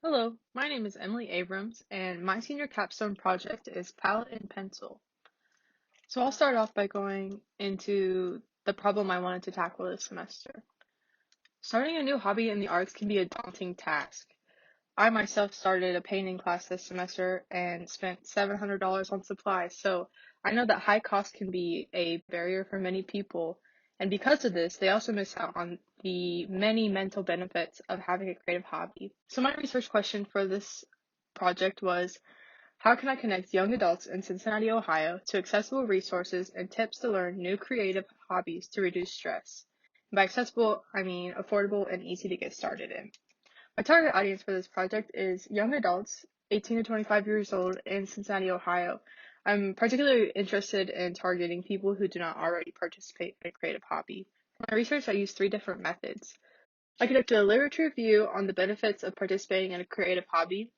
Hello, my name is Emily Abrams, and my senior capstone project is palette and pencil. So I'll start off by going into the problem I wanted to tackle this semester. Starting a new hobby in the arts can be a daunting task. I myself started a painting class this semester and spent $700 on supplies, so I know that high cost can be a barrier for many people. And because of this, they also miss out on the many mental benefits of having a creative hobby. So my research question for this project was, how can I connect young adults in Cincinnati, Ohio to accessible resources and tips to learn new creative hobbies to reduce stress? And by accessible, I mean affordable and easy to get started in. My target audience for this project is young adults, 18 to 25 years old in Cincinnati, Ohio. I'm particularly interested in targeting people who do not already participate in a creative hobby. For my research, I used three different methods. I conducted a literature review on the benefits of participating in a creative hobby,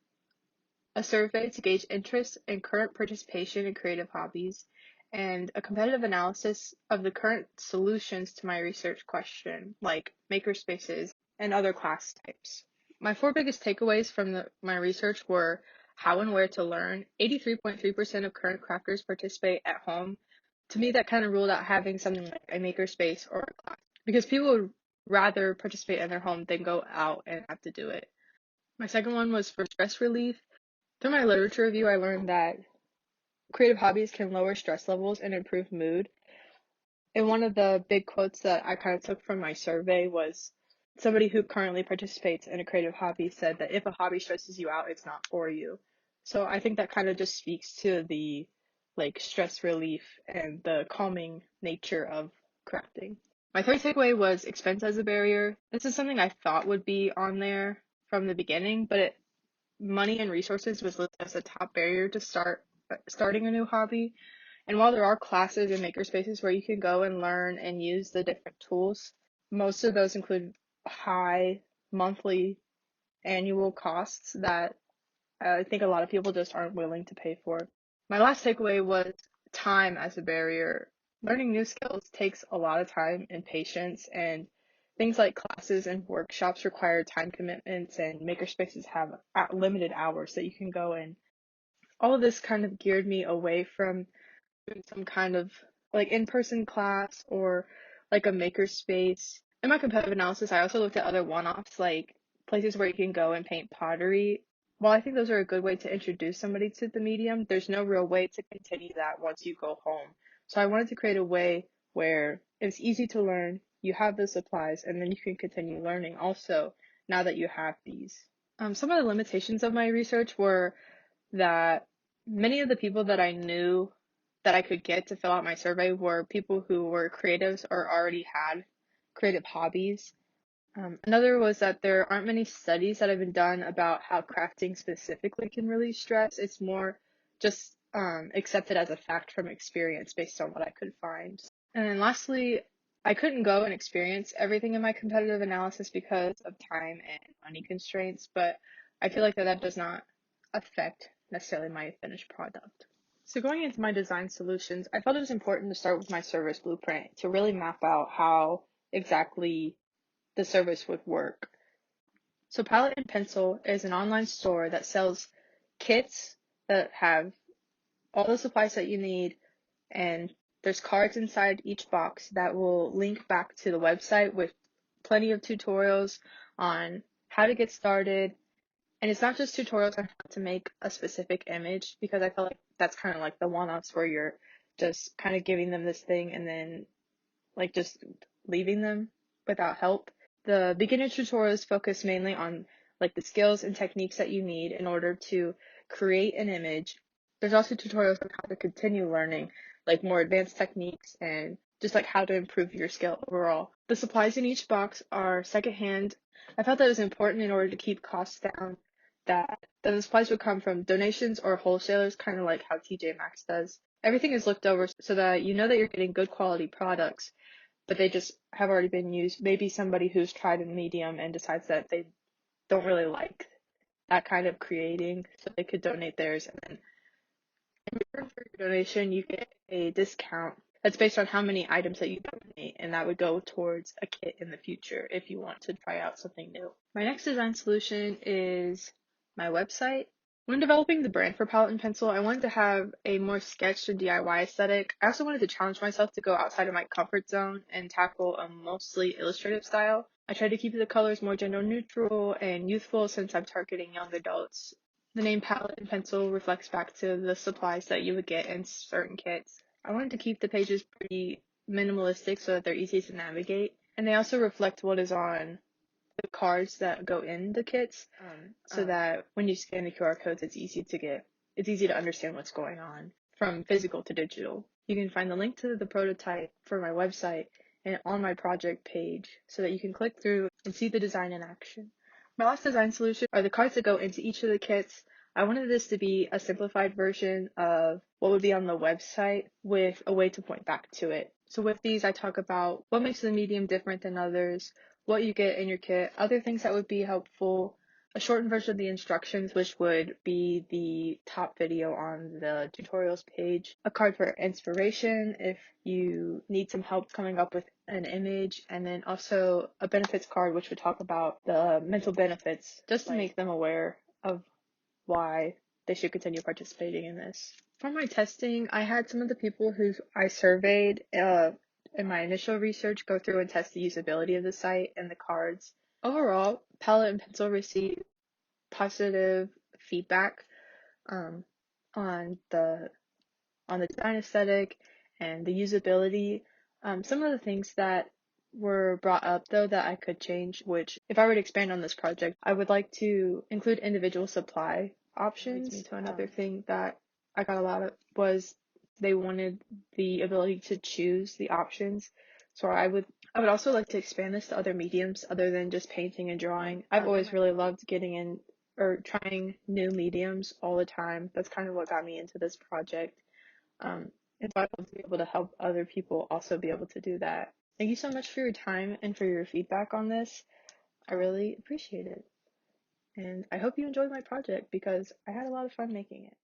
a survey to gauge interest and current participation in creative hobbies, and a competitive analysis of the current solutions to my research question, like makerspaces and other class types. My four biggest takeaways from my research were how and where to learn. 83.3% of current crafters participate at home. To me, that kind of ruled out having something like a makerspace or a class because people would rather participate in their home than go out and have to do it. My second one was for stress relief. Through my literature review, I learned that creative hobbies can lower stress levels and improve mood. And one of the big quotes that I kind of took from my survey was somebody who currently participates in a creative hobby said that if a hobby stresses you out, it's not for you. So I think that kind of just speaks to the stress relief and the calming nature of crafting. My third takeaway was expense as a barrier. This is something I thought would be on there from the beginning, but money and resources was listed as a top barrier to starting a new hobby. And while there are classes and makerspaces where you can go and learn and use the different tools, most of those include high monthly annual costs that I think a lot of people just aren't willing to pay for. My last takeaway was time as a barrier. Learning new skills takes a lot of time and patience, and things like classes and workshops require time commitments, and makerspaces have limited hours that you can go in. All of this kind of geared me away from doing some kind of in-person class or like a makerspace. In my competitive analysis, I also looked at other one-offs, like places where you can go and paint pottery. While I think those are a good way to introduce somebody to the medium, there's no real way to continue that once you go home. So I wanted to create a way where it's easy to learn, you have the supplies, and then you can continue learning also now that you have these. Some of the limitations of my research were that many of the people that I knew that I could get to fill out my survey were people who were creatives or already had creative hobbies. Another was that there aren't many studies that have been done about how crafting specifically can release stress. It's more just accepted as a fact from experience based on what I could find. And then lastly, I couldn't go and experience everything in my competitive analysis because of time and money constraints, but I feel like that does not affect necessarily my finished product. So going into my design solutions, I felt it was important to start with my service blueprint to really map out how exactly the service would work. So Palette and Pencil is an online store that sells kits that have all the supplies that you need, and there's cards inside each box that will link back to the website with plenty of tutorials on how to get started. And it's not just tutorials on how to make a specific image, because I feel like that's kind of like the one-offs where you're just kind of giving them this thing and then just leaving them without help. The beginner tutorials focus mainly on the skills and techniques that you need in order to create an image. There's also tutorials on how to continue learning, like more advanced techniques and just like how to improve your skill overall. The supplies in each box are secondhand. I felt that it was important in order to keep costs down, that the supplies would come from donations or wholesalers, kind of like how TJ Maxx does. Everything is looked over so that you know that you're getting good quality products, but they just have already been used. Maybe somebody who's tried a medium and decides that they don't really like that kind of creating, so they could donate theirs. And then in return for your donation, you get a discount that's based on how many items that you donate, and that would go towards a kit in the future if you want to try out something new. My next design solution is my website. When developing the brand for palette and pencil, I wanted to have a more sketch and DIY aesthetic. I also wanted to challenge myself to go outside of my comfort zone and tackle a mostly illustrative style. I tried to keep the colors more gender neutral and youthful since I'm targeting young adults. The name palette and pencil reflects back to the supplies that you would get in certain kits. I wanted to keep the pages pretty minimalistic so that they're easy to navigate, and they also reflect what is on the cards that go in the kits, so that when you scan the QR codes, it's easy to understand what's going on from physical to digital. You can find the link to the prototype for my website and on my project page so that you can click through and see the design in action. My last design solution are the cards that go into each of the kits. I wanted this to be a simplified version of what would be on the website with a way to point back to it. So with these, I talk about what makes the medium different than others, what you get in your kit, other things that would be helpful, a shortened version of the instructions, which would be the top video on the tutorials page, a card for inspiration if you need some help coming up with an image, and then also a benefits card, which would talk about the mental benefits, just to make them aware of why they should continue participating in this. For my testing, I had some of the people who I surveyed in my initial research go through and test the usability of the site and the cards. Overall, Palette and Pencil received positive feedback um, on the design aesthetic and the usability. Some of the things that were brought up though that I could change, which if I were to expand on this project, I would like to include individual supply options. Leads me to another thing that I got a lot of was they wanted the ability to choose the options. So I would also like to expand this to other mediums other than just painting and drawing. I've always really loved getting in or trying new mediums all the time. That's kind of what got me into this project. And so I'd love to be able to help other people also be able to do that. Thank you so much for your time and for your feedback on this. I really appreciate it. And I hope you enjoyed my project because I had a lot of fun making it.